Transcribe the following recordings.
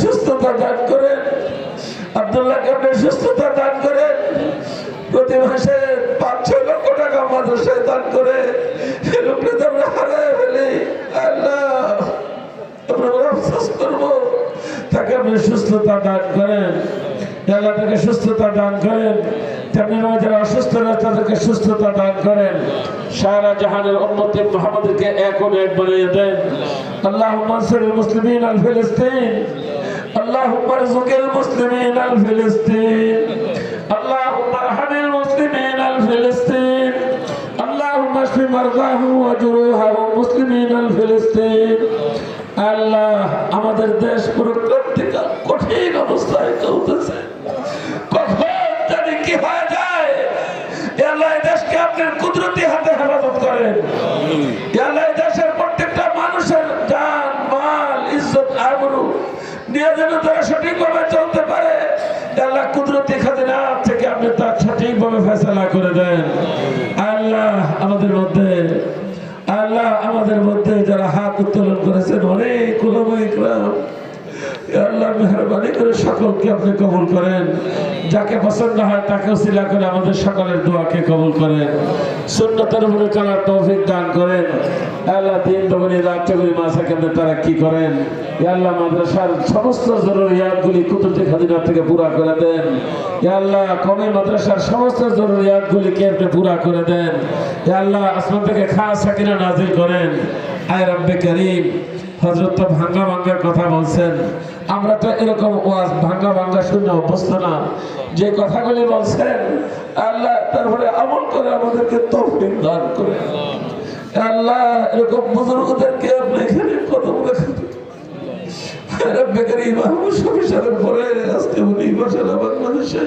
সুস্থতা দান করেন, আব্দুল্লাহকে আপনি সুস্থতা দান করেন, প্রতি মাসে 5-6 লক্ষ টাকা মাদ্রাসায় দান করে লোকটা তো আমরা হারায় ফেলি। আল্লাহ আমরা আফসোস করবো, তাকে আপনি সুস্থতা দান করেন, আল্লাহ তাকে সুস্থতা দান করেন, তেমনি যারা অসুস্থ রয়েছে তাদেরকে সুস্থতা দান করেন, সারা জাহানের উম্মতে মুহাম্মদকে এক বানিয়ে দেন। আল্লাহুম্মা আনসুরিল মুসলিমিন আল ফিলিস্তিন, আল্লাহুম্মা আরযুকিল মুসলিমিন আল ফিলিস্তিন, আল্লাহুম্মা আরহামিল মুসলিমিন আল ফিলিস্তিন, আল্লাহুম্মা আশফি মারদাহুম ওয়া জুরুহাহুম মুসলিমিন আল ফিলিস্তিন। আল্লাহ আমাদের দেশ পুরো কঠিন অবস্থায় চলতেছে, কখন জানি কি হয়ে যায়। আল্লাহ দেশকে আপনার কুদরতি হাতে হেফাজত করেন। আল্লাহ দেশের প্রত্যেকটা মানুষের জান মাল ইজ্জত আবরু নিয়ে যেন তারা সঠিকভাবে চলতে পারে। আল্লাহ কুদরতি খাজিনা থেকে আপনি তার সঠিকভাবে ফয়সালা করে দেন। আল্লাহ আমাদের মধ্যে, আল্লাহ আমাদের মধ্যে যারা হাত উত্তোলন করেছেন অনেক উলামা ইকরাম, আল্লাহ মেহরবানি করে সকলকে আপনি কবুল করেন। যাকে পছন্দ হয় তাকে ওসিলা করে আমাদের সকলের দোয়াকে কবুল করেন, সুন্নতের উপরে চলার তৌফিক দান করেন। আল্লাহ দিন দবনি রাজ্যগুলি মাসাকেন্দ্রে তারা কি করেন, আল্লাহ মাদ্রাসার সমস্ত জরুরিয়াতগুলি কুদরতি খাজিনা থেকে পুরা করে দেন। আল্লাহ কওমি মাদ্রাসার সমস্ত জরুরিয়াতগুলিকে আপনি পুরা করে দেন। আল্লাহ আসমান থেকে খাস সাকিনা নাজিল করেন। আয় রব্বে করিম, হযরত তো ভাঙ্গা ভাঙ্গার কথা বলছেন, আমরা তো এরকম ওয়াজ ভাঙ্গা ভাঙ্গা শুনে অভ্যস্ত না। যে কথাগুলি বলছেন আল্লাহ তারপরে আমল করে আমাদেরকে তৌফিক দান করেন। আল্লাহ এরকম বুজুর্গদেরকে আপনি এখানে কদম রাখেন। রব্বে করিম মাহমুদ শফি সাহেবের পরে আজকে উনি বসেন বাংলাদেশে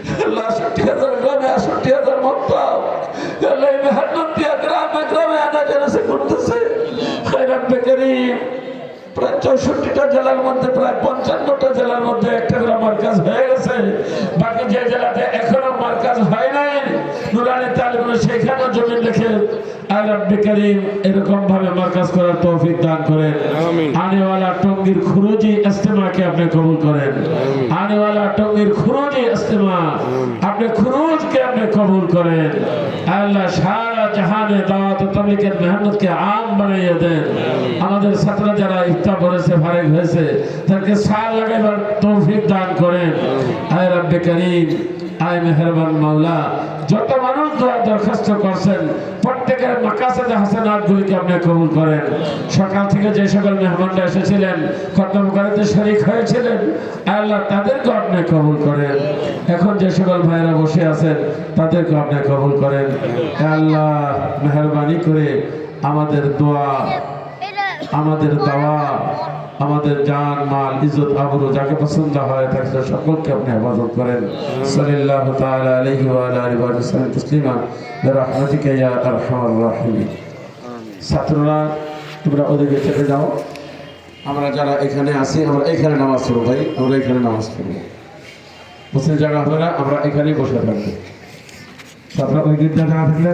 ৬৮,০০০ গ্রামে ৬৮,০০০ মক্তব, আল্লাহ এই মেহনত দিয়া গ্রামে গ্রামে আনা জানাসা করতেছে। রব্বে করিম প্রায় ৬৪টা জেলার মধ্যে প্রায় ৫৫টা জেলার মধ্যে একটা করে মার্কাজ হয়ে গেছে। বাকি যে জেলাতে এখনো মার্কাজ হয় নাই নুরানি তালিম সেখানে জমি রেখে আর রব্বে করিম এরকম ভাবে মার্কাজ করার তৌফিক দান করেন। আনেওয়ালা টঙ্গীর খুরুজি ইজতেমাকে আপনি কবুল করেন। আনেওয়ালা টঙ্গীর খুরুজি ইজতেমা আপনি খুরুজকে আপনি কবুল করেন। আল্লাহ সারা জাহানে দাওয়াত ও তাবলীগের মেহনতকে আম বানিয়ে দেন। আমাদের ছাত্ররা যারা ইফতার করেছে ফারেক হয়েছে তাদেরকে সার লাগাইবার তৌফিক দান করেন। আয় রব্বে করিম, আয় মেহেরবান মাওলা, যত মানুষ দোয়া দরখাস্ত করছেন প্রত্যেকের মাকাসাদে হাসানাতগুলিকে আপনি কবুল করেন। সকাল থেকে যে সকল মেহমানরা এসেছিলেন খতম করাতে শরীক হয়েছিলেন আল্লাহ তাদেরকে আপনি কবুল করেন। এখন যে সকল ভাইরা বসে আছেন তাদেরকে আপনি কবুল করেন। আল্লাহ মেহরবানি করে আমাদের দোয়া, আমাদের দাওয়া, আমাদের জান মাল ইজ্জত আবরু যাকে পছন্দ হয় তাকে সকলকে আপনি হেফাজত করেন। সাল্লাল্লাহু তাআলা আলাইহি ওয়া আলা আলিহি ওয়া সাল্লাম তাসলিমা বিরহমাতিকা ইয়া আরহামার রাহিমিন। ছাত্ররা তোমরা ওদিকে চলে যাও, আমরা যারা এখানে আছি আমরা এখানে নামাজ পড়ব। ভাই আমরা এখানে নামাজ পড়ব, বসে জায়গা হবে না, আমরা এখানেই বসে থাকবো। ছাত্ররা ওই গির্জা জায়গা থাকলে